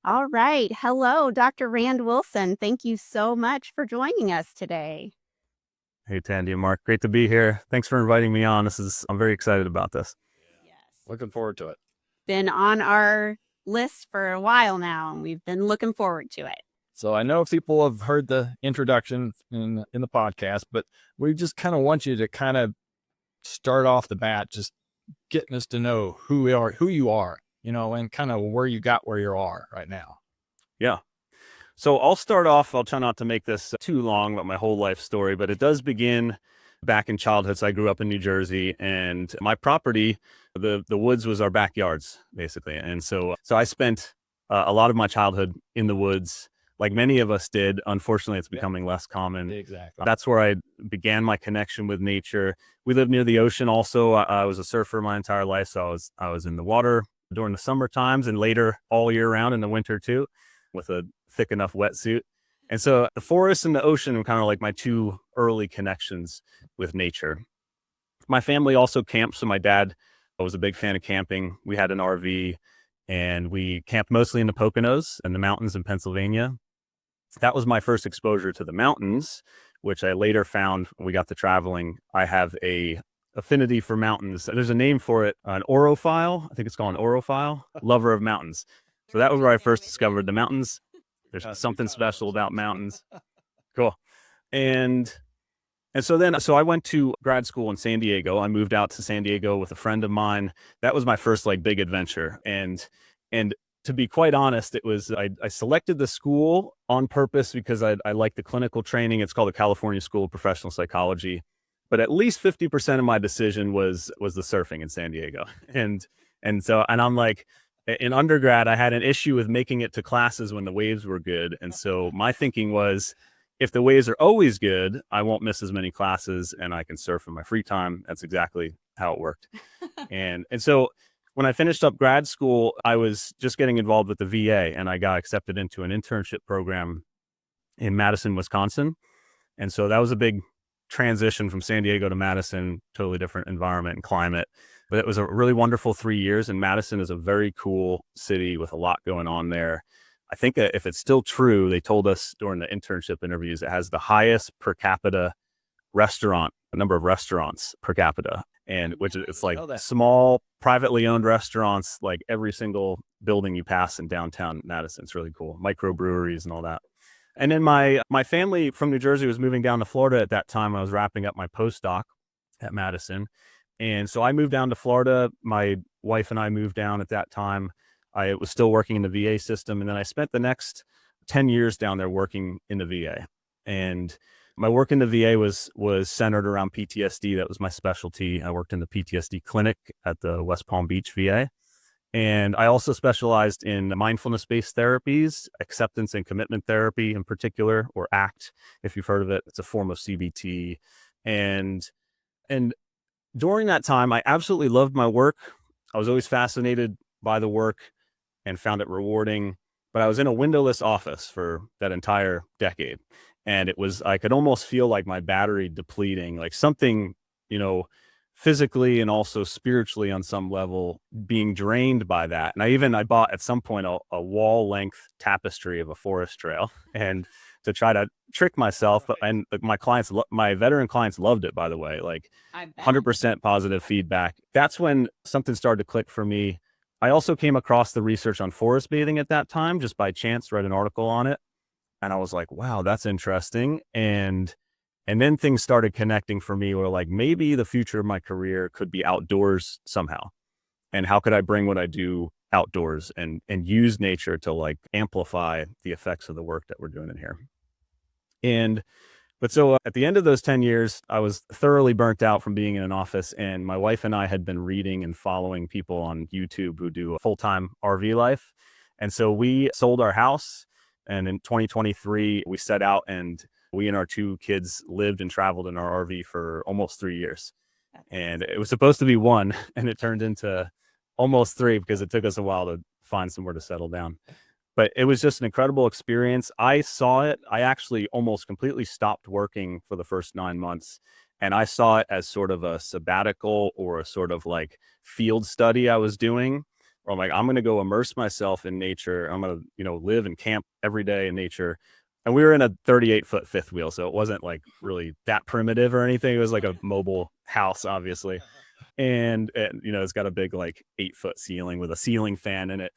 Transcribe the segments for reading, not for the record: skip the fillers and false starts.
All right. Hello, Dr. Rand Wilson. Thank you so much for joining us today. Hey, Tandy and Mark. Great to be here. Thanks for inviting me on. I'm very excited about this. Yes. Looking forward to it. Been on our list for a while now, and we've been looking forward to it. So I know people have heard the introduction in the podcast, but we just kind of want you to kind of start off the bat, just getting us to know who you are, and kind of where you got where you are right now. Yeah. So I'll start off. I'll try not to make this too long about my whole life story, but it does begin back in childhood. So I grew up in New Jersey, and my property, the woods was our backyards, basically. And so I spent a lot of my childhood in the woods, like many of us did. Unfortunately, it's becoming less common. Exactly. That's where I began my connection with nature. We lived near the ocean. Also, I was a surfer my entire life, so I was in the water during the summer times and later all year round in the winter too, with a thick enough wetsuit. And so the forest and the ocean were kind of like my two early connections with nature. My family also camped. So my dad was a big fan of camping. We had an RV and we camped mostly in the Poconos and the mountains in Pennsylvania. That was my first exposure to the mountains, which I later found when we got to traveling. I have a affinity for mountains. There's a name for it, an orophile. I think it's called an orophile, lover of mountains. So that was where I first discovered the mountains. There's something special about mountains. Cool. And so I went to grad school in San Diego. I moved out to San Diego with a friend of mine. That was my first like big adventure. And to be quite honest, I selected the school on purpose because I like the clinical training. It's called the California School of Professional Psychology. But at least 50% of my decision was the surfing in San Diego. And I'm like, in undergrad, I had an issue with making it to classes when the waves were good. And so my thinking was, if the waves are always good, I won't miss as many classes and I can surf in my free time. That's exactly how it worked. And so when I finished up grad school, I was just getting involved with the VA and I got accepted into an internship program in Madison, Wisconsin. And so that was a big transition from San Diego to Madison, totally different environment and climate. But it was a really wonderful 3 years. And Madison is a very cool city with a lot going on there. I think that if it's still true, they told us during the internship interviews, it has the highest per capita number of restaurants per capita. And which it's like small, privately owned restaurants, like every single building you pass in downtown Madison. It's really cool. Microbreweries and all that. And then my family from New Jersey was moving down to Florida at that time. I was wrapping up my postdoc at Madison. And so I moved down to Florida. My wife and I moved down at that time. I was still working in the VA system. And then I spent the next 10 years down there working in the VA. And my work in the VA was centered around PTSD. That was my specialty. I worked in the PTSD clinic at the West Palm Beach VA. And I also specialized in mindfulness-based therapies, acceptance and commitment therapy in particular, or ACT, if you've heard of it. It's a form of CBT. And during that time, I absolutely loved my work. I was always fascinated by the work and found it rewarding. But I was in a windowless office for that entire decade. And I could almost feel like my battery depleting, like something, physically and also spiritually on some level being drained by that. And I bought at some point a wall length tapestry of a forest trail and to try to trick myself. And my veteran clients loved it, by the way, like 100% positive feedback. That's when something started to click for me. I also came across the research on forest bathing at that time, just by chance, read an article on it. And I was like, wow, that's interesting. And then things started connecting for me where like maybe the future of my career could be outdoors somehow. And how could I bring what I do outdoors and use nature to like amplify the effects of the work that we're doing in here. But so at the end of those 10 years, I was thoroughly burnt out from being in an office, and my wife and I had been reading and following people on YouTube who do a full-time RV life. And so we sold our house, and in 2023, we set out and we and our two kids lived and traveled in our RV for almost 3 years. And it was supposed to be one, and it turned into almost 3 because it took us a while to find somewhere to settle down. But it was just an incredible experience. I saw it. I actually almost completely stopped working for the first 9 months. And I saw it as sort of a sabbatical or a sort of like field study I was doing. where I'm like, I'm going to go immerse myself in nature. I'm going to, live and camp every day in nature. And we were in a 38-foot fifth wheel. So it wasn't like really that primitive or anything. It was like a mobile house, obviously. And it's got a big like 8-foot ceiling with a ceiling fan in it.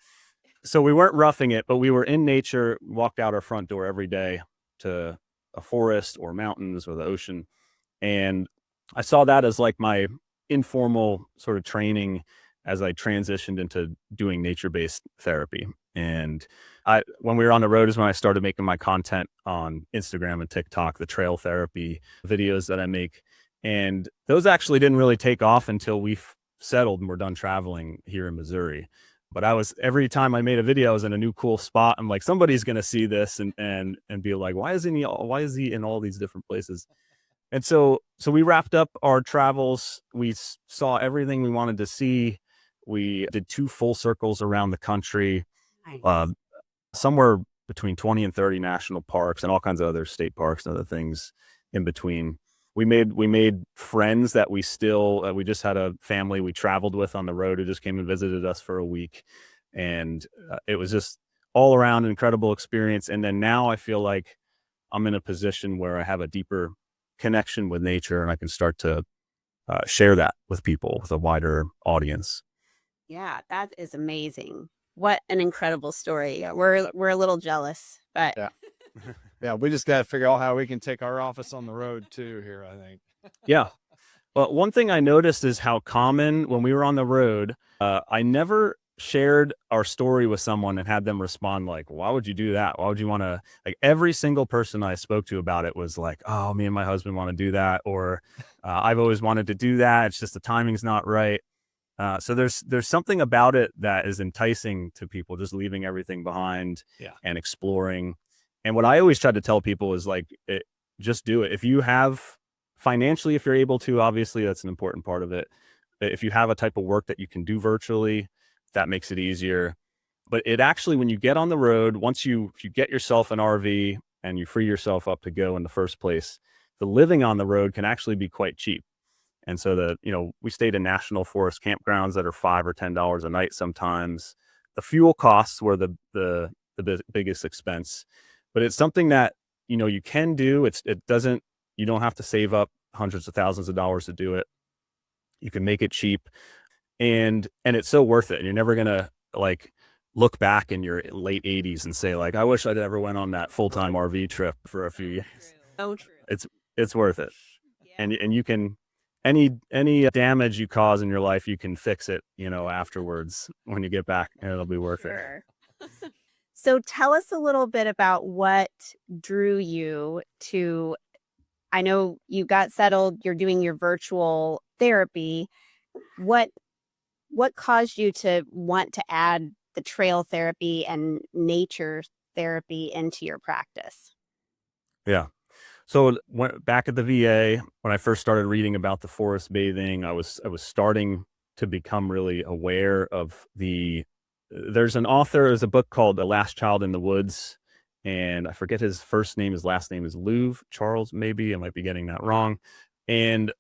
So we weren't roughing it, but we were in nature, walked out our front door every day to a forest or mountains or the ocean. And I saw that as like my informal sort of training as I transitioned into doing nature-based therapy. And when we were on the road is when I started making my content on Instagram and TikTok, the trail therapy videos that I make. And those actually didn't really take off until we settled and we're done traveling here in Missouri. But every time I made a video, I was in a new cool spot. I'm like, somebody's gonna see this and be like, why is he in all these different places? And so we wrapped up our travels. We saw everything we wanted to see. We did 2 full circles around the country, uh, Nice. somewhere between 20 and 30 national parks and all kinds of other state parks and other things in between. We made friends that we just had a family we traveled with on the road who just came and visited us for a week. And it was just all around an incredible experience. And then now I feel like I'm in a position where I have a deeper connection with nature and I can start to share that with people, with a wider audience. Yeah, that is amazing. What an incredible story. We're a little jealous, but Yeah. Yeah. We just got to figure out how we can take our office on the road too here, I think. Yeah. Well, one thing I noticed is how common when we were on the road, I never shared our story with someone and had them respond like, why would you do that? Why would you want to, like, every single person I spoke to about it was like, oh, me and my husband want to do that. Or I've always wanted to do that. It's just the timing's not right. So there's something about it that is enticing to people, just leaving everything behind Yeah. and exploring. And what I always try to tell people is like, just do it. If you have financially, if you're able to, obviously that's an important part of it. If you have a type of work that you can do virtually, that makes it easier. But it actually, when you get on the road, if you get yourself an RV and you free yourself up to go in the first place, the living on the road can actually be quite cheap. And so we stayed in national forest campgrounds that are $5 or $10 a night sometimes. The fuel costs were the biggest expense, but it's something that, you can do. You don't have to save up hundreds of thousands of dollars to do it. You can make it cheap and it's so worth it. And you're never going to like look back in your late 80s and say like, I wish I'd ever went on that full-time RV trip for a few years. so true. It's worth it. Yeah. And you can any damage you cause in your life, you can fix it, afterwards when you get back, and it'll be worth it. Sure. So tell us a little bit about what drew you to, I know you got settled, you're doing your virtual therapy. What caused you to want to add the trail therapy and nature therapy into your practice? Yeah. So back at the VA, when I first started reading about the forest bathing, I was starting to become really aware of there's a book called The Last Child in the Woods, and I forget his first name. His last name is Louvre, Charles, maybe. I might be getting that wrong. And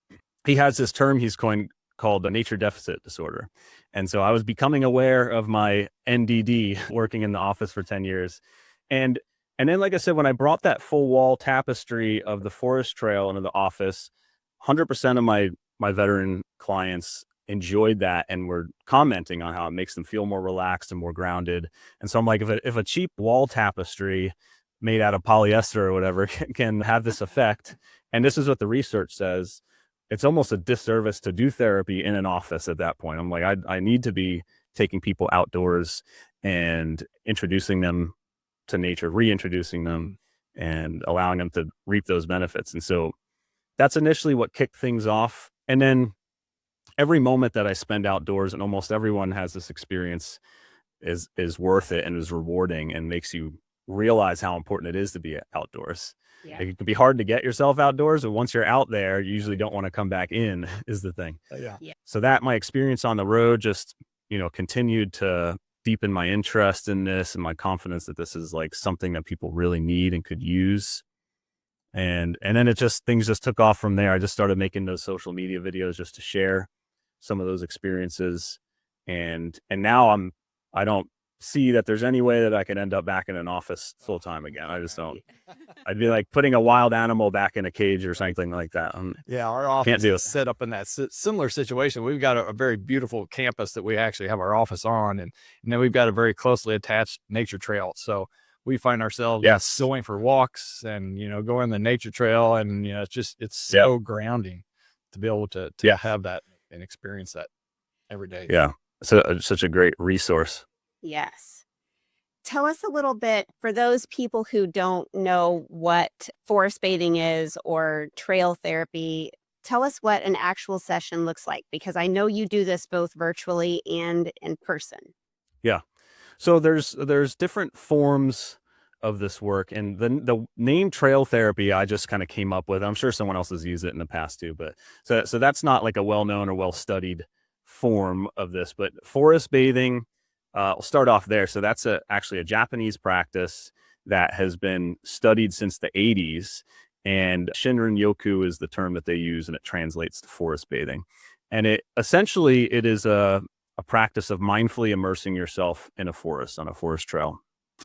he has this term he's coined called the nature deficit disorder. And so I was becoming aware of my NDD working in the office for 10 years. And and then, like I said, when I brought that full wall tapestry of the forest trail into the office, 100% of my veteran clients enjoyed that and were commenting on how it makes them feel more relaxed and more grounded. And so I'm like, if a cheap wall tapestry made out of polyester or whatever can have this effect, and this is what the research says, it's almost a disservice to do therapy in an office at that point. I'm like, I need to be taking people outdoors and introducing them to nature, reintroducing them and allowing them to reap those benefits. And so that's initially what kicked things off. And then every moment that I spend outdoors, and almost everyone has this experience, is worth it and is rewarding and makes you realize how important it is to be outdoors. Yeah. Like, it can be hard to get yourself outdoors, but once you're out there, you usually don't want to come back in is the thing. Yeah. Yeah. So that my experience on the road just, continued to deepen my interest in this and my confidence that this is like something that people really need and could use. And then things just took off from there. I just started making those social media videos just to share some of those experiences. And now I'm I don't see that there's any way that I could end up back in an office full time again. I just don't. I'd be like putting a wild animal back in a cage or something like that. Yeah, our Can't office do is it. set up in that similar situation. We've got a very beautiful campus that we actually have our office on, and then we've got a very closely attached nature trail. So we find ourselves Yes. going for walks and, going the nature trail, and it's Yep. so grounding to be able to Yeah. have that and experience that every day. Yeah. So such a great resource. Yes. Tell us a little bit, for those people who don't know what forest bathing is or trail therapy, tell us what an actual session looks like, because I know you do this both virtually and in person. Yeah. So there's different forms of this work, and the name trail therapy I just kind of came up with. I'm sure someone else has used it in the past too, but so that's not like a well-known or well-studied form of this. But forest bathing, we'll start off there. So that's actually a Japanese practice that has been studied since the 80s, and Shinrin-yoku is the term that they use, and it translates to forest bathing. And it is a practice of mindfully immersing yourself in a forest, on a forest trail.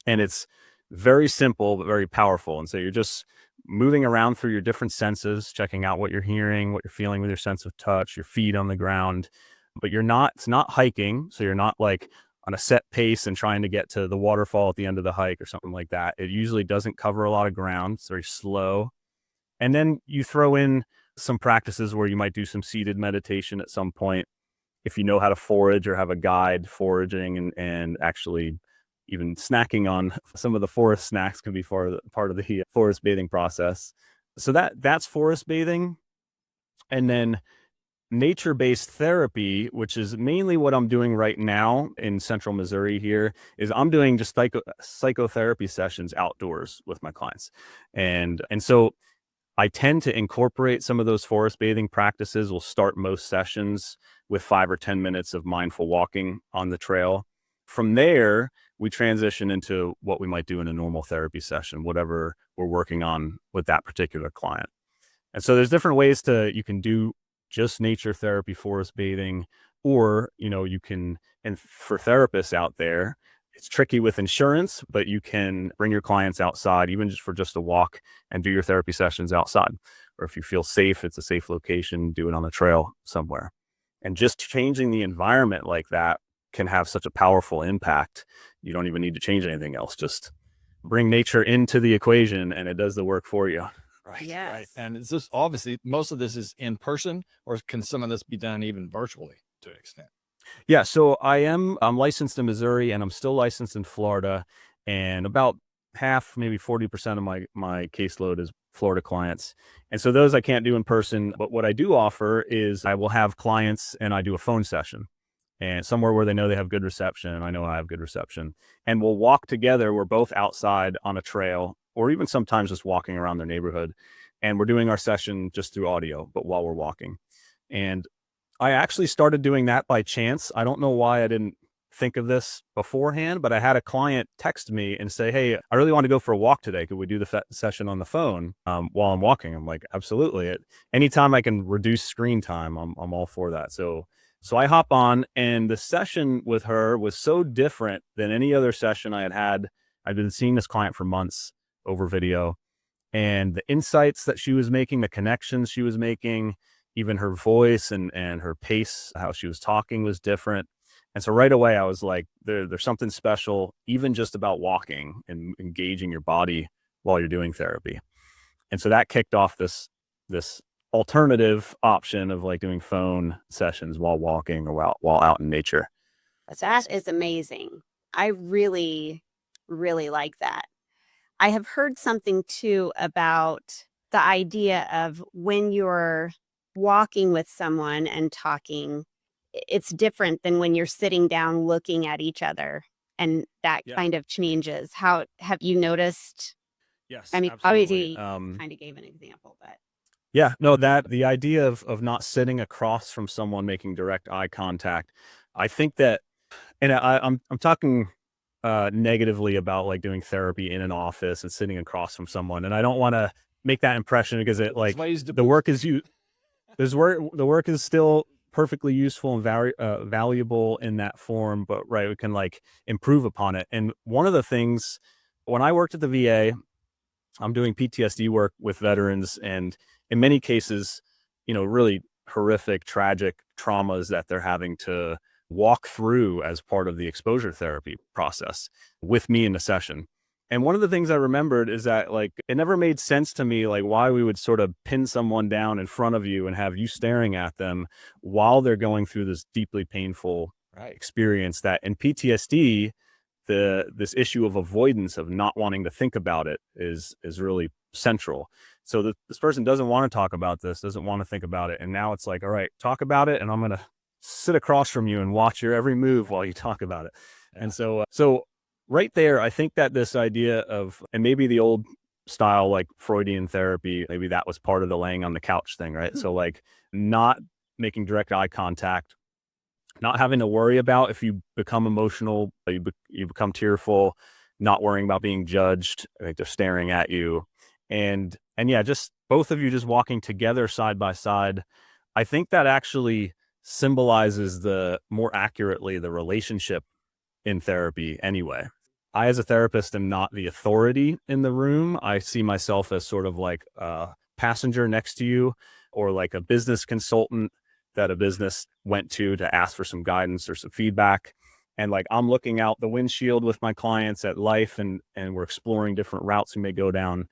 And it's very simple, but very powerful. And so you're just moving around through your different senses, checking out what you're hearing, what you're feeling with your sense of touch, your feet on the ground. But it's not hiking. So you're not like on a set pace and trying to get to the waterfall at the end of the hike or something like that. It usually doesn't cover a lot of ground. It's very slow. And then you throw in some practices where you might do some seated meditation at some point, if you know how to forage or have a guide foraging, and actually even snacking on some of the forest snacks can be part of the forest bathing process. So that's forest bathing. And then nature-based therapy, which is mainly what I'm doing right now in central Missouri here, is I'm doing just psychotherapy sessions outdoors with my clients. And so I tend to incorporate some of those forest bathing practices. We'll start most sessions with 5 or 10 minutes of mindful walking on the trail. From there, we transition into what we might do in a normal therapy session, whatever we're working on with that particular client. And so there's different ways you can do just nature therapy, forest bathing, or, you can, and for therapists out there, it's tricky with insurance, but you can bring your clients outside, even just for a walk, and do your therapy sessions outside. Or if you feel safe, it's a safe location, do it on a trail somewhere. And just changing the environment like that can have such a powerful impact. You don't even need to change anything else. Just bring nature into the equation and it does the work for you. Right. Yes. Right. And it's just obviously most of this is in person, or can some of this be done even virtually to an extent? Yeah, so I'm licensed in Missouri, and I'm still licensed in Florida, and about half, maybe 40% of my caseload is Florida clients. And so those I can't do in person, but what I do offer is I will have clients and I do a phone session, and somewhere where they know they have good reception. I know I have good reception, and we'll walk together. We're both outside on a trail, or even sometimes just walking around their neighborhood, and we're doing our session just through audio, but while we're walking. And I actually started doing that by chance. I don't know why I didn't think of this beforehand, but I had a client text me and say, "Hey, I really want to go for a walk today. Could we do the session on the phone while I'm walking?" I'm like, "Absolutely. Anytime I can reduce screen time, I'm all for that." So I hop on, and the session with her was so different than any other session I had had. I've been seeing this client for months over video, and the insights that she was making, the connections she was making, even her voice and her pace, how she was talking was different. And so right away I was like, there's something special, even just about walking and engaging your body while you're doing therapy. And so that kicked off this alternative option of like doing phone sessions while walking or while out in nature. That is amazing. I really, really like that. I have heard something too about the idea of when you're walking with someone and talking, it's different than when you're sitting down looking at each other, and that Yeah. kind of changes. How have you noticed? Yes, I mean, absolutely. obviously, kind of gave an example, but Yeah, no, that the idea of not sitting across from someone making direct eye contact, I think that, and I'm talking negatively about like doing therapy in an office and sitting across from someone, and I don't want to make that impression, because it like Ways to the work is you there's work the work is still perfectly useful and valuable in that form, but right, we can like improve upon it. And one of the things when I worked at the VA, I'm doing PTSD work with veterans, and in many cases, really horrific, tragic traumas that they're having to walk through as part of the exposure therapy process with me in a session. And one of the things I remembered is that like it never made sense to me like why we would sort of pin someone down in front of you and have you staring at them while they're going through this deeply painful experience. That in PTSD, this issue of avoidance, of not wanting to think about it, is really central. So this person doesn't want to talk about this, doesn't want to think about it, and now it's like, all right, talk about it, and I'm gonna sit across from you and watch your every move while you talk about it. And so right there, I think that this idea of, and maybe the old style like Freudian therapy, maybe that was part of the laying on the couch thing, right? So like not making direct eye contact, not having to worry about if you become emotional, you become tearful, not worrying about being judged, like they're staring at you. And yeah, just both of you just walking together side by side. I think that actually symbolizes more accurately the relationship in therapy anyway. I, as a therapist, am not the authority in the room. I see myself as sort of like a passenger next to you, or like a business consultant that a business went to ask for some guidance or some feedback. And like I'm looking out the windshield with my clients at life, and we're exploring different routes we may go down.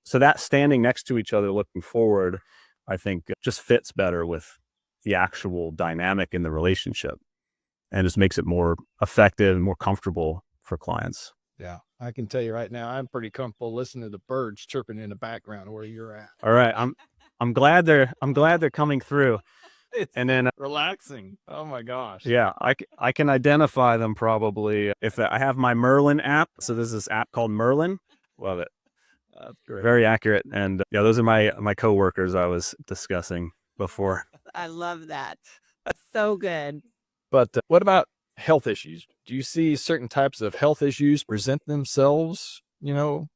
So that standing next to each other, looking forward, I think just fits better with the actual dynamic in the relationship, and just makes it more effective and more comfortable for clients. Yeah, I can tell you right now, I'm pretty comfortable listening to the birds chirping in the background where you're at. All right, I'm glad they're coming through. It's And then relaxing. Oh my gosh. yeah, I can identify them probably if I have my Merlin app. So there's this app called Merlin. Love it. That's great. Very accurate. And yeah, those are my coworkers I was discussing before. I love that. That's so good. But what about health issues? Do you see certain types of health issues present themselves, in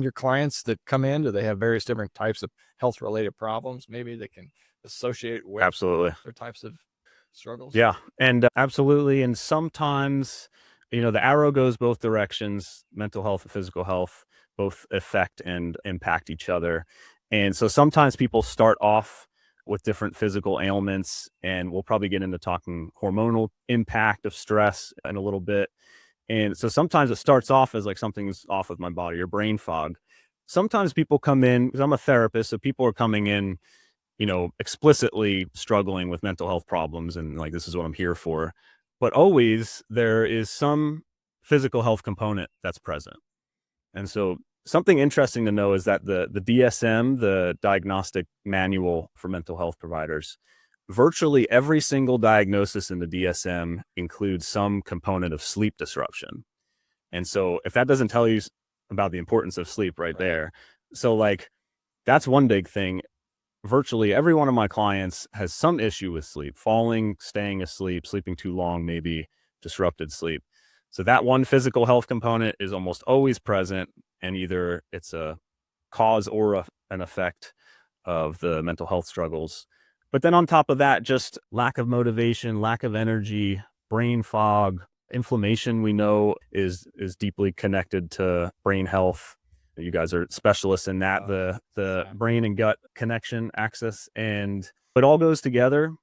your clients that come in? Do they have various different types of health related problems? Maybe they can associate with Absolutely. other types of struggles. Yeah, and absolutely. And sometimes, the arrow goes both directions. Mental health and physical health both affect and impact each other. And so sometimes people start off with different physical ailments, and we'll probably get into talking hormonal impact of stress in a little bit. And so sometimes it starts off as like something's off with my body or brain fog. Sometimes people come in, because I'm a therapist, so people are coming in, explicitly struggling with mental health problems, and like, this is what I'm here for. But always there is some physical health component that's present. And so something interesting to know is that the DSM, the Diagnostic Manual for Mental Health Providers, virtually every single diagnosis in the DSM includes some component of sleep disruption. And so if that doesn't tell you about the importance of sleep right there. So like, that's one big thing. Virtually every one of my clients has some issue with sleep, falling, staying asleep, sleeping too long, maybe disrupted sleep. So that one physical health component is almost always present, and either it's a cause or an effect of the mental health struggles. But then on top of that, just lack of motivation, lack of energy, brain fog, inflammation, we know is deeply connected to brain health. You guys are specialists in that, the brain and gut connection axis, and it all goes together.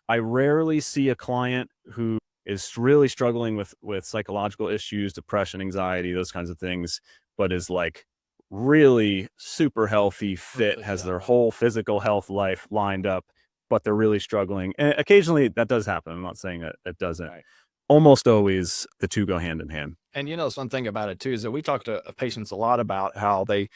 I rarely see a client who is really struggling with psychological issues, depression, anxiety, those kinds of things, but is like really super healthy, fit, has their whole physical health life lined up, but they're really struggling. And occasionally that does happen. I'm not saying that it doesn't. Right. Almost always the two go hand in hand. And one thing about it too is that we talk to patients a lot about how they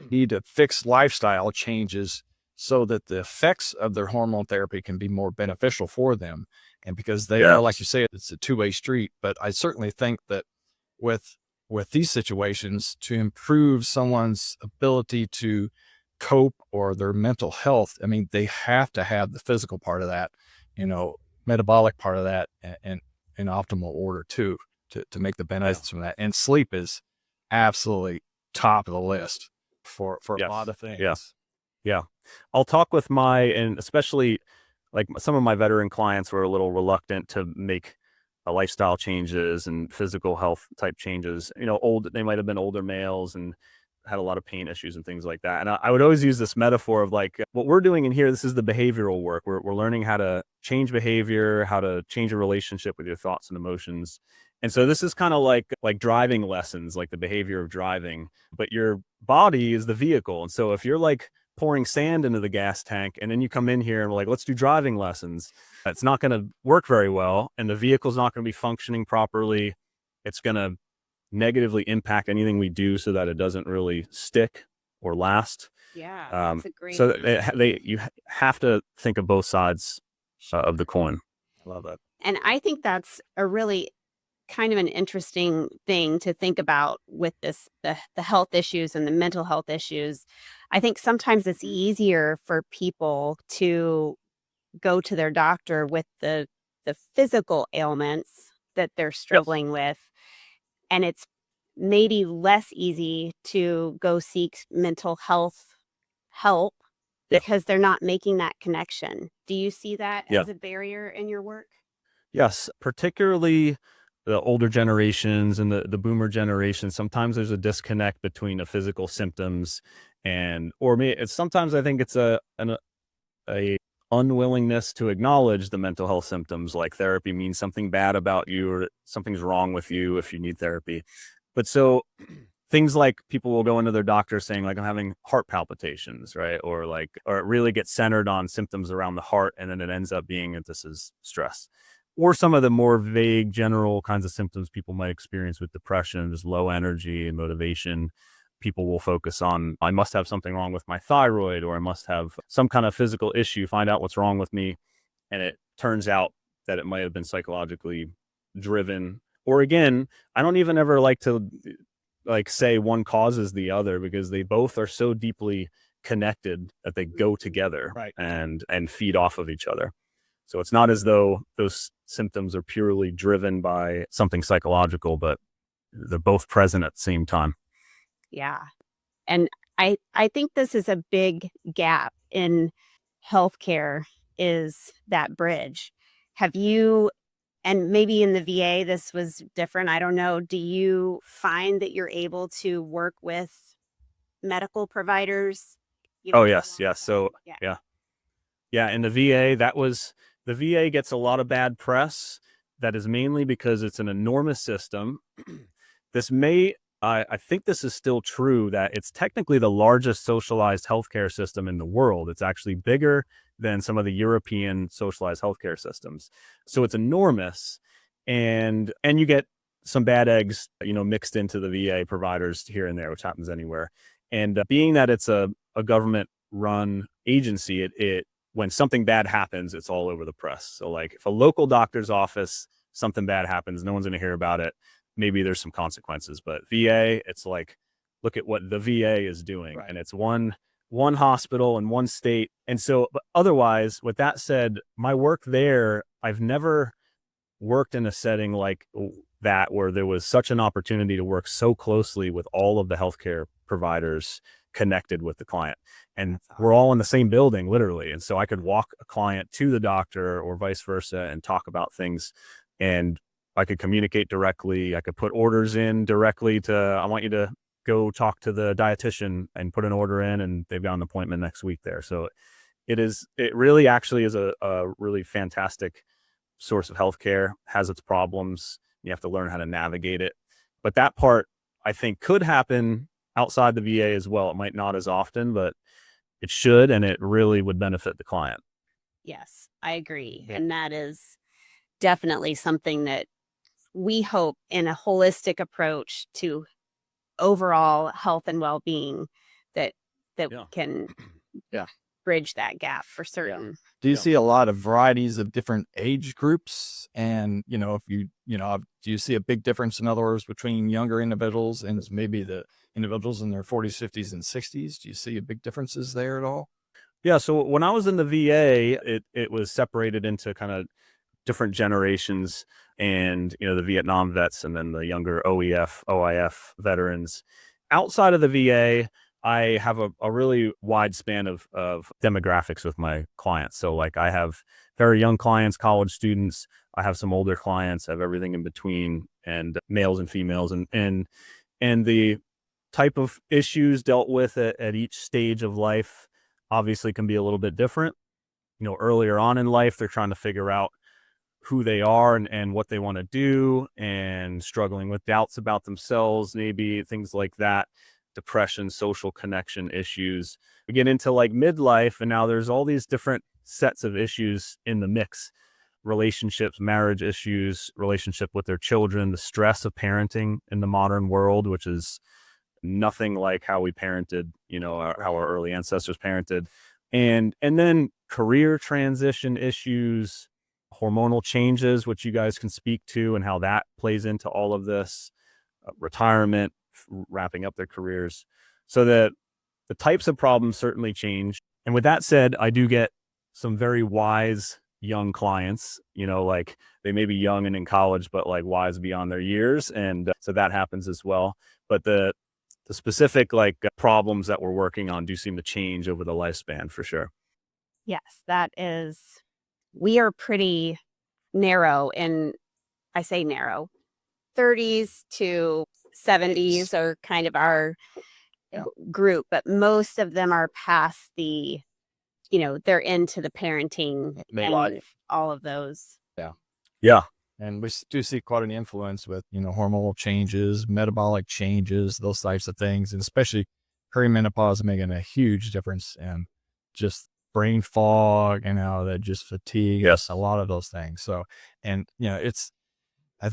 need to fix lifestyle changes so that the effects of their hormone therapy can be more beneficial for them. And because they are, like you say, it's a two-way street. But I certainly think that with these situations, to improve someone's ability to cope or their mental health, I mean, they have to have the physical part of that, metabolic part of that, and in optimal order too, to make the benefits from that. And sleep is absolutely top of the list for a lot of things. Yeah. I'll talk with and especially like some of my veteran clients were a little reluctant to make lifestyle changes and physical health type changes. They might have been older males and had a lot of pain issues and things like that. And I would always use this metaphor of like what we're doing in here. This is the behavioral work. We're learning how to change behavior, how to change a relationship with your thoughts and emotions. And so this is kind of like driving lessons, like the behavior of driving, but your body is the vehicle. And so if you're like pouring sand into the gas tank and then you come in here and we're like, let's do driving lessons, it's not going to work very well. And the vehicle's not going to be functioning properly. It's going to negatively impact anything we do so that it doesn't really stick or last. Yeah, that's a great. So you have to think of both sides of the coin. I love that. And I think that's a really kind of an interesting thing to think about with the health issues and the mental health issues. I think sometimes it's easier for people to go to their doctor with the physical ailments that they're struggling with, and it's maybe less easy to go seek mental health help because they're not making that connection. Do you see that as a barrier in your work? Yes, particularly the older generations and the boomer generation. Sometimes there's a disconnect between the physical symptoms sometimes I think it's a unwillingness to acknowledge the mental health symptoms, like therapy means something bad about you or something's wrong with you if you need therapy. But so things like people will go into their doctor saying like, I'm having heart palpitations, right? Or it really gets centered on symptoms around the heart. And then it ends up being that this is stress. Or some of the more vague general kinds of symptoms people might experience with depression, just low energy and motivation. People will focus on, I must have something wrong with my thyroid, or I must have some kind of physical issue, find out what's wrong with me. And it turns out that it might have been psychologically driven. Or again, I don't even ever like to say one causes the other, because they both are so deeply connected that they go together, right, and feed off of each other. So it's not as though those symptoms are purely driven by something psychological, but they're both present at the same time. Yeah. And I think this is a big gap in healthcare, is that bridge. Have you, and maybe in the VA this was different, I don't know, do you find that you're able to work with medical providers? Oh, yes. So, Yeah. Yeah. In the VA, the VA gets a lot of bad press. That is mainly because it's an enormous system. I think this is still true, that it's technically the largest socialized healthcare system in the world. It's actually bigger than some of the European socialized healthcare systems. So it's enormous, and you get some bad eggs, mixed into the VA providers here and there, which happens anywhere. And being that it's a government run agency, it when something bad happens, it's all over the press. So like if a local doctor's office, something bad happens, no one's going to hear about it. Maybe there's some consequences, but VA, it's like, look at what the VA is doing. Right. And it's one hospital in one state. And so, but otherwise, with that said, my work there, I've never worked in a setting like that where there was such an opportunity to work so closely with all of the healthcare providers connected with the client. And we're all in the same building, literally. And so I could walk a client to the doctor or vice versa and talk about things. And I could communicate directly. I could put orders in directly I want you to go talk to the dietitian and put an order in, and they've got an appointment next week there. So it really actually is a really fantastic source of healthcare, has its problems. You have to learn how to navigate it. But that part, I think, could happen outside the VA as well. It might not as often, but it should, and it really would benefit the client. Yes, I agree. Yeah. And that is definitely something that we hope in a holistic approach to overall health and well-being that we can bridge that gap for certain. Yeah. Do you see a lot of varieties of different age groups? And, if do you see a big difference, in other words, between younger individuals and maybe the individuals in their 40s, 50s, and 60s? Do you see big differences there at all? Yeah. So when I was in the VA, it was separated into kind of different generations, and the Vietnam vets and then the younger OEF, OIF veterans. Outside of the VA, I have a really wide span of demographics with my clients. So like I have very young clients, college students. I have some older clients. I have everything in between, and males and females, and the type of issues dealt with at each stage of life obviously can be a little bit different. Earlier on in life, they're trying to figure out who they are and what they want to do, and struggling with doubts about themselves, maybe things like that, depression, social connection issues. We get into like midlife, and now there's all these different sets of issues in the mix: relationships, marriage issues, relationship with their children, the stress of parenting in the modern world, which is nothing like how we parented, how our early ancestors parented. And then career transition issues, hormonal changes, which you guys can speak to, and how that plays into all of this, retirement, wrapping up their careers. So that the types of problems certainly change. And with that said, I do get some very wise young clients, like they may be young and in college, but like wise beyond their years. And so that happens as well. But the specific like problems that we're working on do seem to change over the lifespan for sure. Yes, we are pretty narrow I say narrow, 30s to 70s are kind of our group, but most of them are past they're into the parenting and all of those. Yeah. And we do see quite an influence with, hormonal changes, metabolic changes, those types of things. And especially perimenopause making a huge difference in just brain fog and how that just fatigue. Yes. A lot of those things. So, and, I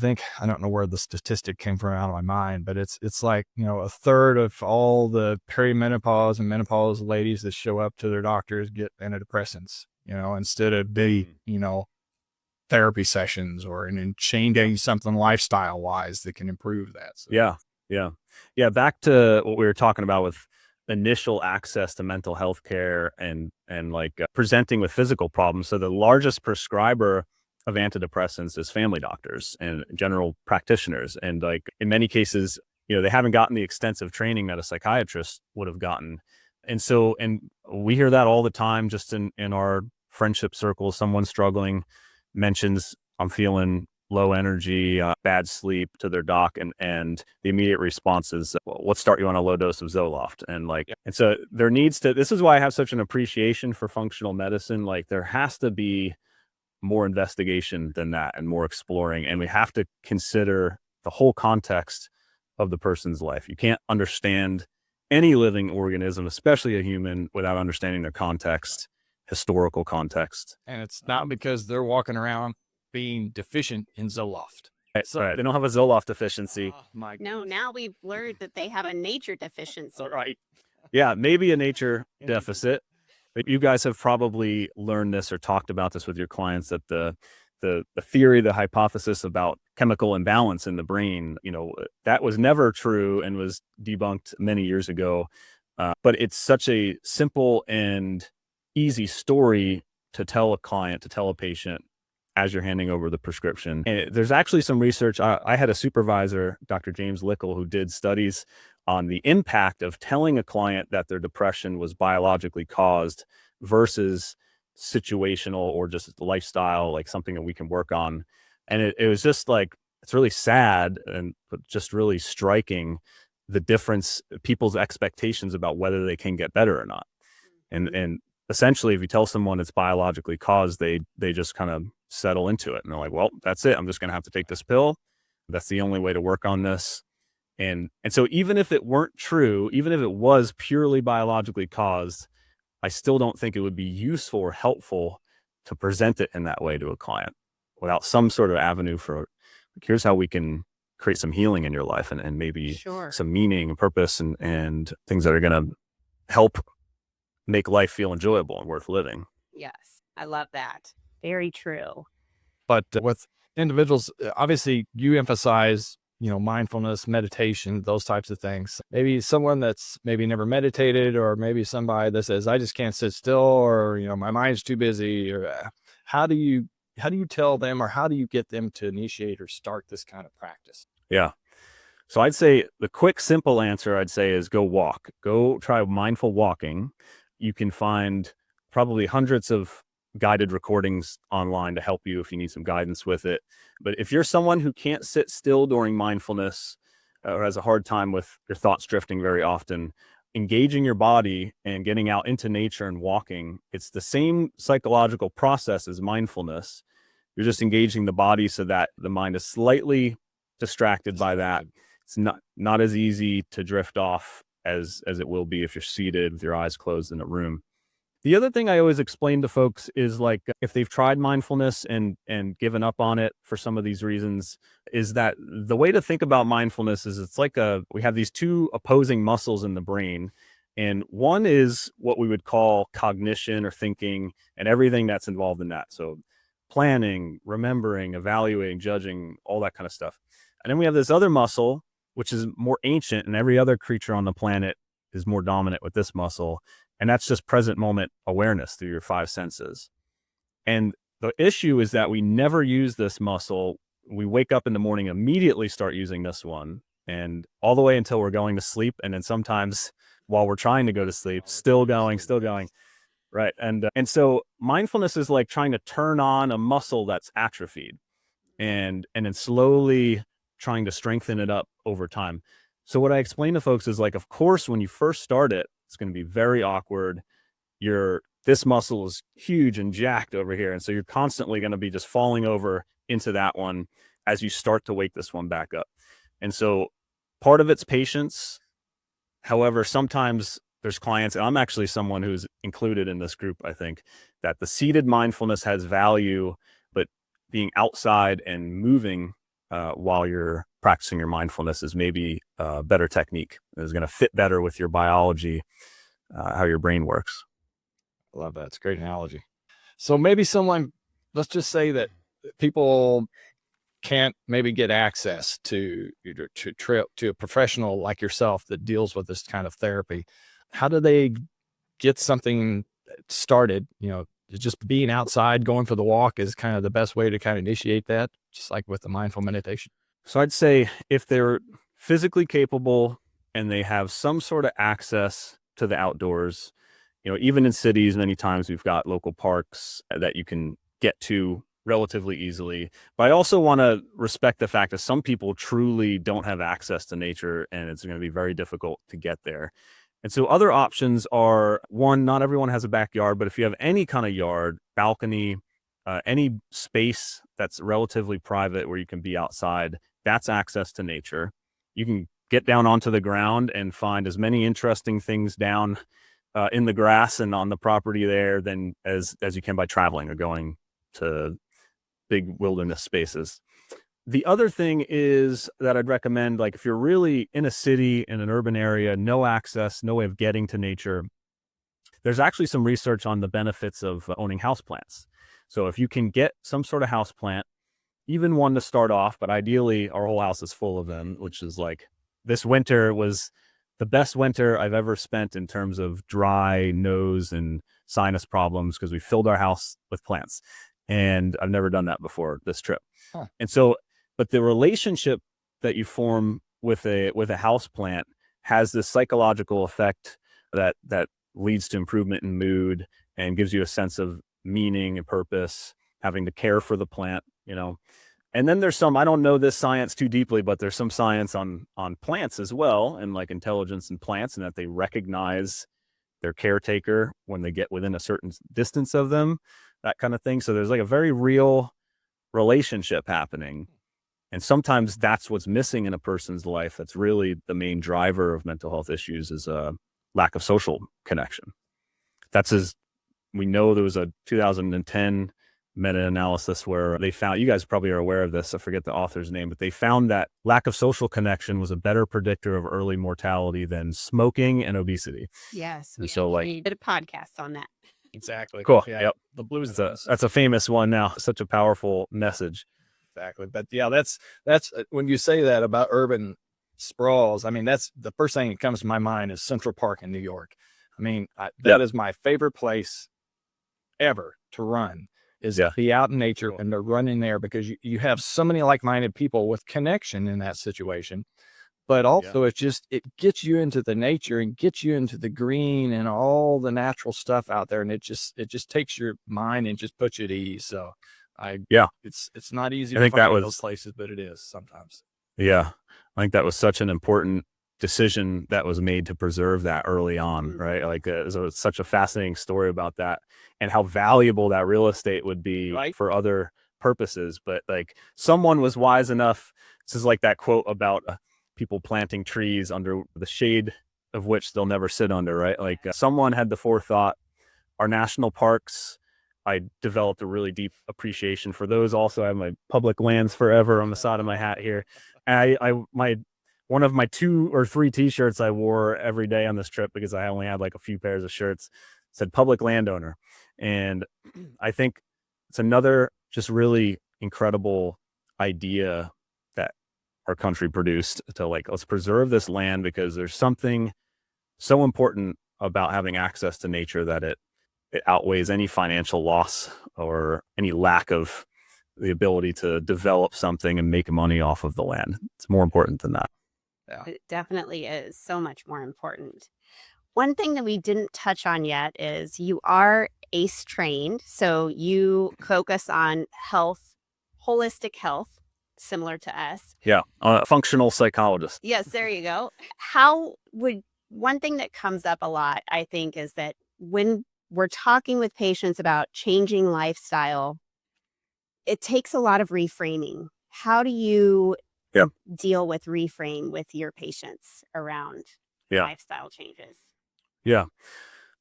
don't know where the statistic came from out of my mind, but it's like, a third of all the perimenopause and menopause ladies that show up to their doctors get antidepressants, instead of big, therapy sessions or changing something lifestyle wise that can improve that. So. Yeah. Back to what we were talking about with initial access to mental health care and like presenting with physical problems. So the largest prescriber of antidepressants is family doctors and general practitioners. And like in many cases, they haven't gotten the extensive training that a psychiatrist would have gotten. And we hear that all the time, just in our friendship circles. Someone struggling mentions, I'm feeling low energy, bad sleep, to their doc, and the immediate response is, well, let's start you on a low dose of Zoloft. And so this is why I have such an appreciation for functional medicine. Like there has to be more investigation than that and more exploring. And we have to consider the whole context of the person's life. You can't understand any living organism, especially a human, without understanding their context, historical context. And it's not because they're walking around being deficient in Zoloft. Right. They don't have a Zoloft deficiency. No, now we've learned that they have a nature deficiency. Right. Yeah, maybe a nature deficit. But you guys have probably learned this or talked about this with your clients, that the theory, the hypothesis about chemical imbalance in the brain, that was never true and was debunked many years ago. But it's such a simple and easy story to tell a client, to tell a patient as you're handing over the prescription. And there's actually some research. I had a supervisor, Dr. James Lickle, who did studies on the impact of telling a client that their depression was biologically caused versus situational or just lifestyle, like something that we can work on. And it was just like, it's really sad but just really striking, the difference, people's expectations about whether they can get better or not. And essentially, if you tell someone it's biologically caused, they just kind of settle into it. And they're like, well, that's it. I'm just going to have to take this pill. That's the only way to work on this. And so even if it weren't true, even if it was purely biologically caused, I still don't think it would be useful or helpful to present it in that way to a client without some sort of avenue for, like, here's how we can create some healing in your life and maybe some meaning and purpose and things that are going to help make life feel enjoyable and worth living. Yes, I love that. Very true. But with individuals, obviously you emphasize, mindfulness, meditation, those types of things. Maybe someone that's maybe never meditated, or maybe somebody that says, I just can't sit still, or, my mind's too busy. Or how do you tell them, or how do you get them to initiate or start this kind of practice? Yeah. So I'd say the quick, simple answer I'd say is go walk. Go try mindful walking. You can find probably hundreds of guided recordings online to help you if you need some guidance with it. But if you're someone who can't sit still during mindfulness or has a hard time with your thoughts drifting very often, engaging your body and getting out into nature and walking, it's the same psychological process as mindfulness. You're just engaging the body so that the mind is slightly distracted by that. It's not as easy to drift off as it will be if you're seated with your eyes closed in a room. The other thing I always explain to folks is like if they've tried mindfulness and given up on it for some of these reasons, is that the way to think about mindfulness is it's like we have these two opposing muscles in the brain. And one is what we would call cognition or thinking and everything that's involved in that. So planning, remembering, evaluating, judging, all that kind of stuff. And then we have this other muscle, which is more ancient, and every other creature on the planet is more dominant with this muscle. And that's just present moment awareness through your five senses. And the issue is that we never use this muscle. We wake up in the morning, immediately start using this one, and all the way until we're going to sleep. And then sometimes while we're trying to go to sleep, still going. Right. And so mindfulness is like trying to turn on a muscle that's atrophied and then slowly trying to strengthen it up over time. So what I explain to folks is like, of course, when you first start it, it's going to be very awkward. This muscle is huge and jacked over here. And so you're constantly going to be just falling over into that one as you start to wake this one back up. And so part of it's patience. However, sometimes there's clients, and I'm actually someone who's included in this group, I think, that the seated mindfulness has value, but being outside and moving while you're practicing your mindfulness is maybe a better technique. It's going to fit better with your biology, how your brain works. I love that. It's a great analogy. So maybe let's just say that people can't maybe get access to a professional like yourself that deals with this kind of therapy. How do they get something started? Just being outside, going for the walk is kind of the best way to kind of initiate that, just like with the mindful meditation. So I'd say if they're physically capable and they have some sort of access to the outdoors, even in cities, many times we've got local parks that you can get to relatively easily. But I also want to respect the fact that some people truly don't have access to nature and it's going to be very difficult to get there. And so other options are, one, not everyone has a backyard, but if you have any kind of yard, balcony, any space that's relatively private where you can be outside, that's access to nature. You can get down onto the ground and find as many interesting things down in the grass and on the property there than as you can by traveling or going to big wilderness spaces. The other thing is that I'd recommend, like if you're really in a city, in an urban area, no access, no way of getting to nature, there's actually some research on the benefits of owning houseplants. So if you can get some sort of houseplant, even one to start off, but ideally our whole house is full of them, which is like this winter was the best winter I've ever spent in terms of dry nose and sinus problems because we filled our house with plants. And I've never done that before this trip. Huh. And so, but the relationship that you form with a house plant has this psychological effect that leads to improvement in mood and gives you a sense of meaning and purpose, having to care for the plant, And then there's I don't know this science too deeply, but there's some science on plants as well, and like intelligence in plants, and that they recognize their caretaker when they get within a certain distance of them, that kind of thing. So there's like a very real relationship happening. And sometimes that's what's missing in a person's life. That's really the main driver of mental health issues is a lack of social connection. We know there was a 2010 meta-analysis where they found, you guys probably are aware of this, I forget the author's name, but they found that lack of social connection was a better predictor of early mortality than smoking and obesity. Yes. And so We did a podcast on that. Exactly. Cool. Yeah. Yep. The blues. That's a famous one now. Such a powerful message. Exactly. But yeah, that's when you say that about urban sprawls, I mean, that's the first thing that comes to my mind is Central Park in New York. I mean, that is my favorite place ever to run, is be out in nature and to run in there, because you have so many like-minded people with connection in that situation. but also it gets you into the nature and gets you into the green and all the natural stuff out there. And it just takes your mind and just puts you at ease. So it's not easy to find those places, but it is sometimes. Yeah. I think that was such an important decision that was made to preserve that early on, right? Like there's such a fascinating story about that and how valuable that real estate would be for other purposes. But like someone was wise enough. This is like that quote about people planting trees under the shade of which they'll never sit under, right? Like someone had the forethought. Our national parks, I developed a really deep appreciation for those. Also, I have my public lands forever on the side of my hat here. And one of my 2 or 3 t-shirts I wore every day on this trip, because I only had like a few pairs of shirts, said public landowner. And I think it's another just really incredible idea that our country produced to like, let's preserve this land because there's something so important about having access to nature that it outweighs any financial loss or any lack of the ability to develop something and make money off of the land. It's more important than that. Yeah. It definitely is so much more important. One thing that we didn't touch on yet is you are ACE trained. So you focus on health, holistic health, similar to us. Yeah. Functional psychologist. Yes, there you go. One thing that comes up a lot, I think, is that when we're talking with patients about changing lifestyle, it takes a lot of reframing. How do you deal with reframe with your patients around lifestyle changes? Yeah.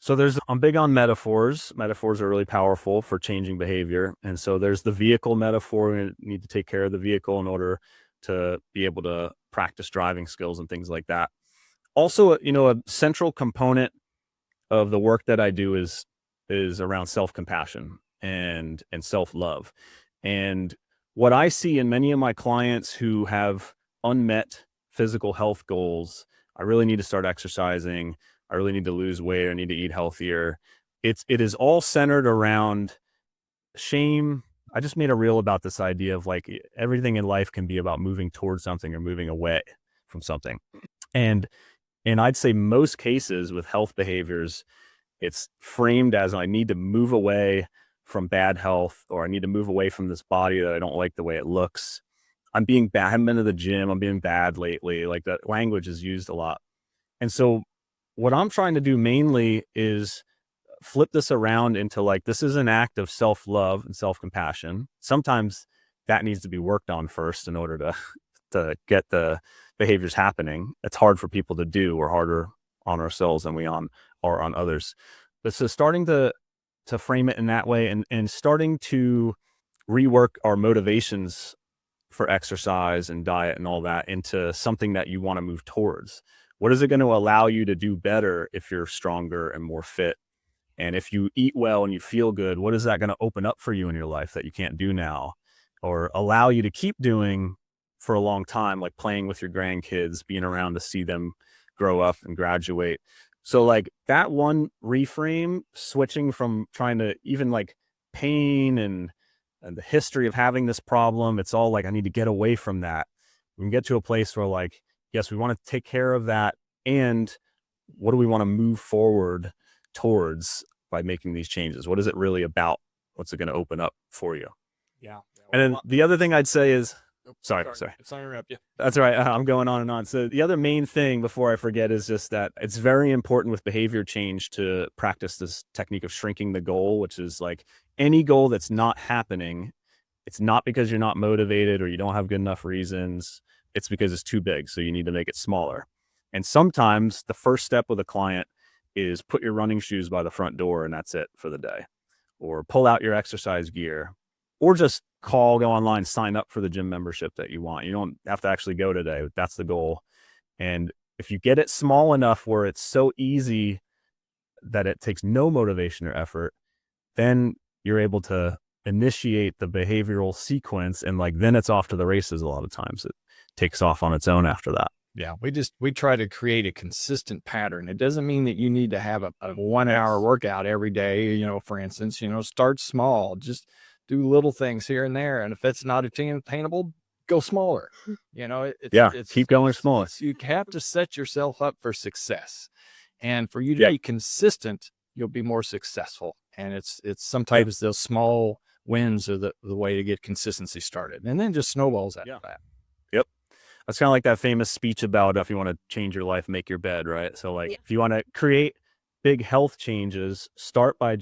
So I'm big on metaphors. Metaphors are really powerful for changing behavior. And so there's the vehicle metaphor. We need to take care of the vehicle in order to be able to practice driving skills and things like that. Also, a central component of the work that I do is around self-compassion and self-love. And what I see in many of my clients who have unmet physical health goals, I really need to start exercising. I really need to lose weight. I need to eat healthier. It is all centered around shame. I just made a reel about this idea of like everything in life can be about moving towards something or moving away from something. And I'd say most cases with health behaviors, it's framed as I need to move away from bad health, or I need to move away from this body that I don't like the way it looks. I'm being bad. I haven't been to the gym. I'm being bad lately. Like that language is used a lot. And so what I'm trying to do mainly is flip this around into like, this is an act of self-love and self-compassion. Sometimes that needs to be worked on first in order to get the behaviors happening. It's hard for people to do. We're harder on ourselves than we are on others. But so starting to frame it in that way and starting to rework our motivations for exercise and diet and all that into something that you want to move towards. What is it going to allow you to do better if you're stronger and more fit? And if you eat well and you feel good, what is that going to open up for you in your life that you can't do now, or allow you to keep doing for a long time, like playing with your grandkids, being around to see them grow up and graduate? So like that one reframe, switching from trying to even like pain and the history of having this problem, it's all like, I need to get away from that. We can get to a place where like, yes, we want to take care of that. And what do we want to move forward towards by making these changes? What is it really about? What's it going to open up for you? Yeah. And then the other thing I'd say is, sorry. Sorry to interrupt you. That's right. I'm going on and on. So the other main thing before I forget is just that it's very important with behavior change to practice this technique of shrinking the goal, which is like any goal that's not happening. It's not because you're not motivated or you don't have good enough reasons. It's because it's too big. So you need to make it smaller. And sometimes the first step with a client is put your running shoes by the front door and that's it for the day, or pull out your exercise gear, or just go online, sign up for the gym membership that you want. You don't have to actually go today. That's the goal. And if you get it small enough where it's so easy that it takes no motivation or effort, then you're able to initiate the behavioral sequence. And like, then it's off to the races. A lot of times it takes off on its own after that. Yeah. We try to create a consistent pattern. It doesn't mean that you need to have a 1 hour workout every day. For instance, start small, just do little things here and there. And if it's not attainable, go smaller. Keep going smaller. You have to set yourself up for success, and for you to Yeah. be consistent, you'll be more successful. And it's sometimes those small wins are the way to get consistency started, and then just snowballs after that. Yep. That's kind of like that famous speech about if you want to change your life, make your bed, right? So like if you want to create big health changes, start by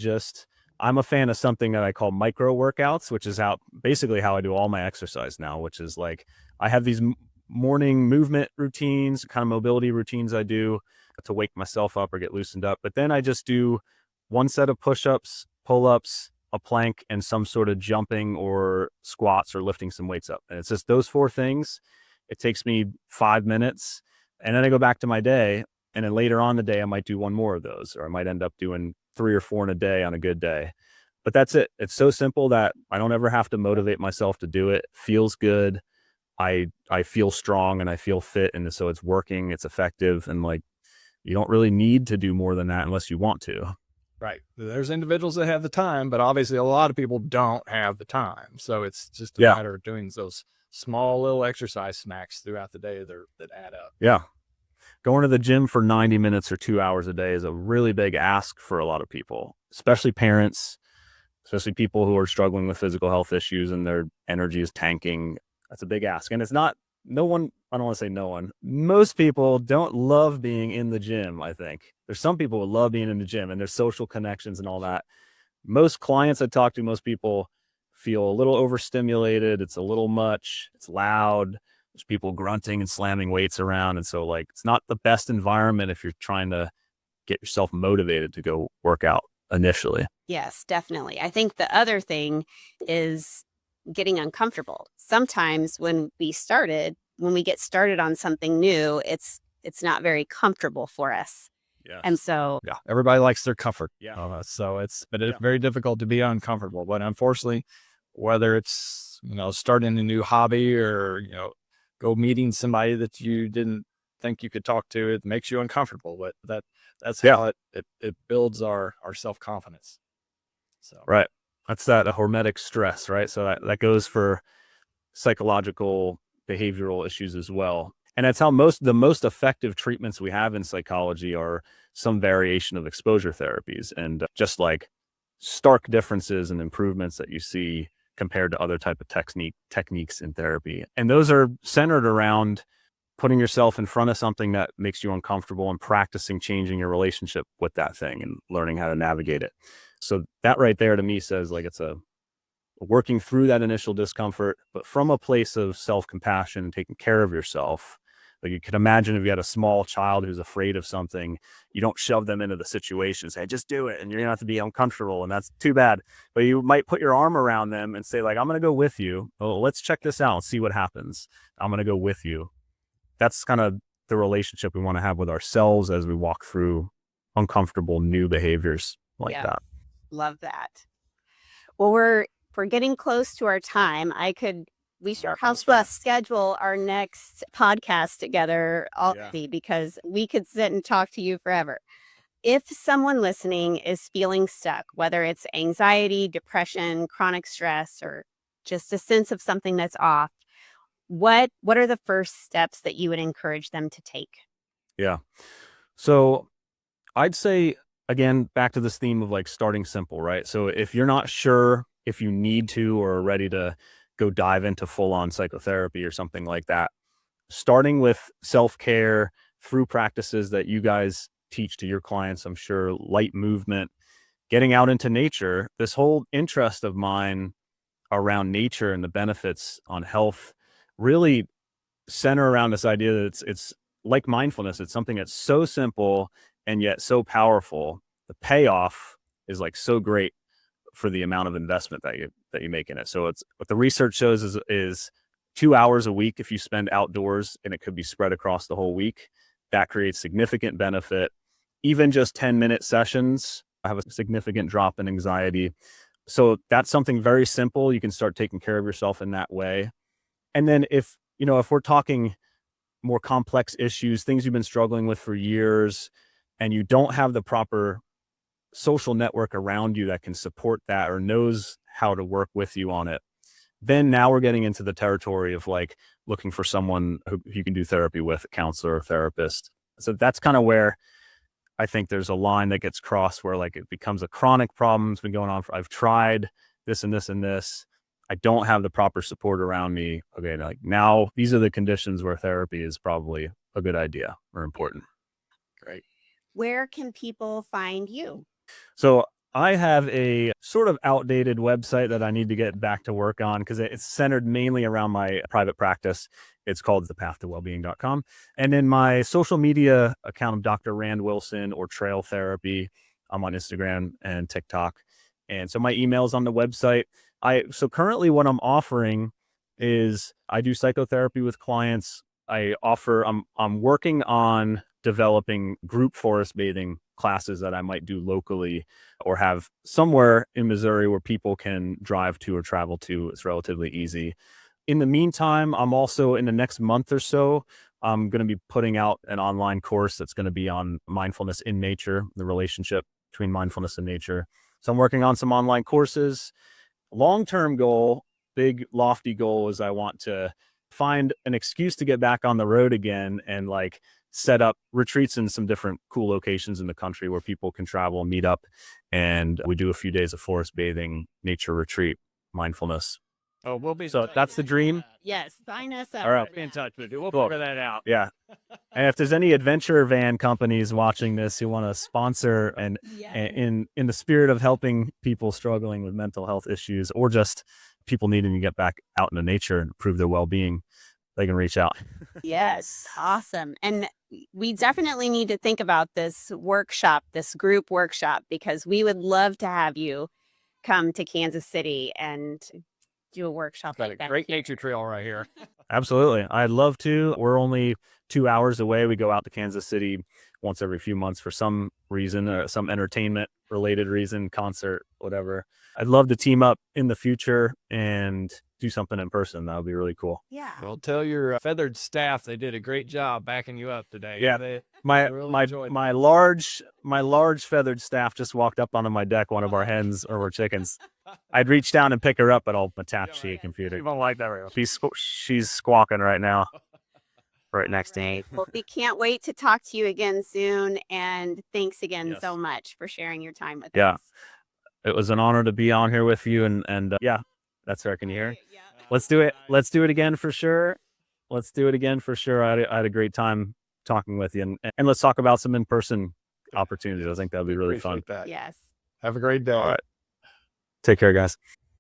I'm a fan of something that I call micro workouts, which is basically how I do all my exercise now, which is like I have these morning movement routines, kind of mobility routines I do to wake myself up or get loosened up. But then I just do one set of push-ups, pull-ups, a plank, and some sort of jumping or squats or lifting some weights up. And it's just those 4 things. It takes me 5 minutes, and then I go back to my day. And then later on the day, I might do one more of those, or I might end up doing 3 or 4 in a day on a good day. But that's it. It's so simple that I don't ever have to motivate myself to do it. It feels good. I feel strong and I feel fit. And so it's working, it's effective. And like, you don't really need to do more than that unless you want to. Right. There's individuals that have the time, but obviously a lot of people don't have the time. So it's just a matter of doing those small little exercise snacks throughout the day that add up. Yeah. Going to the gym for 90 minutes or 2 hours a day is a really big ask for a lot of people, especially parents, especially people who are struggling with physical health issues and their energy is tanking. That's a big ask. And it's not, I don't want to say no one. Most people don't love being in the gym, I think. There's some people who love being in the gym and there's social connections and all that. Most clients I talk to, most people feel a little overstimulated. It's a little much. It's loud. There's people grunting and slamming weights around. And so like, it's not the best environment if you're trying to get yourself motivated to go work out initially. Yes, definitely. I think the other thing is getting uncomfortable. Sometimes when we get started on something new, it's not very comfortable for us. Yeah. And so everybody likes their comfort. Yeah. So it's very difficult to be uncomfortable. But unfortunately, whether it's, starting a new hobby or, go meeting somebody that you didn't think you could talk to, it makes you uncomfortable. But that's how it builds our self-confidence. So right. That's that hormetic stress, right? So that goes for psychological behavioral issues as well. And that's how the most effective treatments we have in psychology are some variation of exposure therapies, and just like stark differences and improvements that you see compared to other type of techniques in therapy. And those are centered around putting yourself in front of something that makes you uncomfortable and practicing changing your relationship with that thing and learning how to navigate it. So that right there to me says like it's a working through that initial discomfort, but from a place of self-compassion and taking care of yourself. Like you can imagine if you had a small child who's afraid of something, you don't shove them into the situation, say, just do it. And you're gonna have to be uncomfortable. And that's too bad. But you might put your arm around them and say like, I'm going to go with you. Oh, let's check this out and see what happens. I'm going to go with you. That's kind of the relationship we want to have with ourselves as we walk through uncomfortable new behaviors like that. Love that. Well, we're getting close to our time. We should help schedule our next podcast together because we could sit and talk to you forever. If someone listening is feeling stuck, whether it's anxiety, depression, chronic stress, or just a sense of something that's off, what are the first steps that you would encourage them to take? Yeah. So I'd say, again, back to this theme of like starting simple, right? So if you're not sure if you need to or are ready to go dive into full-on psychotherapy or something like that, starting with self-care through practices that you guys teach to your clients, I'm sure, light movement, getting out into nature. This whole interest of mine around nature and the benefits on health really center around this idea that it's like mindfulness. It's something that's so simple and yet so powerful. The payoff is like so great for the amount of investment that you make in it. So it's what the research shows is 2 hours a week if you spend outdoors, and it could be spread across the whole week. That creates significant benefit. Even just 10-minute sessions have a significant drop in anxiety. So that's something very simple. You can start taking care of yourself in that way. And then if we're talking more complex issues, things you've been struggling with for years, and you don't have the proper social network around you that can support that or knows how to work with you on it, Then now we're getting into the territory of like looking for someone who you can do therapy with, a counselor or therapist. So that's kind of where I think there's a line that gets crossed where like it becomes a chronic problem. It's been going on I've tried this and this and this. I don't have the proper support around me. Okay, like now these are the conditions where therapy is probably a good idea or important. Great. Where can people find you? So I have a sort of outdated website that I need to get back to work on because it's centered mainly around my private practice. It's called thepathtowellbeing.com. And then my social media account of Dr. Rand Wilson or Trail Therapy. I'm on Instagram and TikTok. And so my email's on the website. So currently what I'm offering is I do psychotherapy with clients. I'm working on developing group forest bathing classes that I might do locally or have somewhere in Missouri where people can drive to or travel to. It's relatively easy. In the meantime, I'm also in the next month or so, I'm going to be putting out an online course that's going to be on mindfulness in nature, the relationship between mindfulness and nature. So I'm working on some online courses. Long-term goal, big lofty goal is I want to find an excuse to get back on the road again and like set up retreats in some different cool locations in the country where people can travel and meet up. And we do a few days of forest bathing, nature retreat, mindfulness. Oh, we'll be. So that's the dream. Yes, sign us up. All right. Be in touch with you. We'll Cool. figure that out. Yeah. And if there's any adventure van companies watching this who want to sponsor and in the spirit of helping people struggling with mental health issues or just people needing to get back out into nature and improve their well-being, they can reach out. Yes, awesome. And we definitely need to think about this workshop, this group workshop, because we would love to have you come to Kansas City and do a workshop Got like a that. great nature trail right here. Absolutely. I'd love to. We're only 2 hours away. We go out to Kansas City once every few months for some reason, or some entertainment related reason, concert, whatever. I'd love to team up in the future and do something in person. That would be really cool. Yeah. Well, tell your feathered staff they did a great job backing you up today. Yeah. They My really enjoyed my large feathered staff just walked up onto my deck, one of our hens or our chickens. I'd reach down and pick her up, but I'll attach to your computer. You don't like that very much. She's squawking right now, right next to me. Well, we can't wait to talk to you again soon. And thanks again Yes. so much for sharing your time with Yeah. us. It was an honor to be on here with you, and yeah, that's her. Can you hear? Yeah. Let's do it. Let's do it again for sure. Let's do it again for sure. I had a great time talking with you, and let's talk about some in-person opportunities. I think that'd be really fun. Appreciate that. Yes. Have a great day. All right. Take care, guys.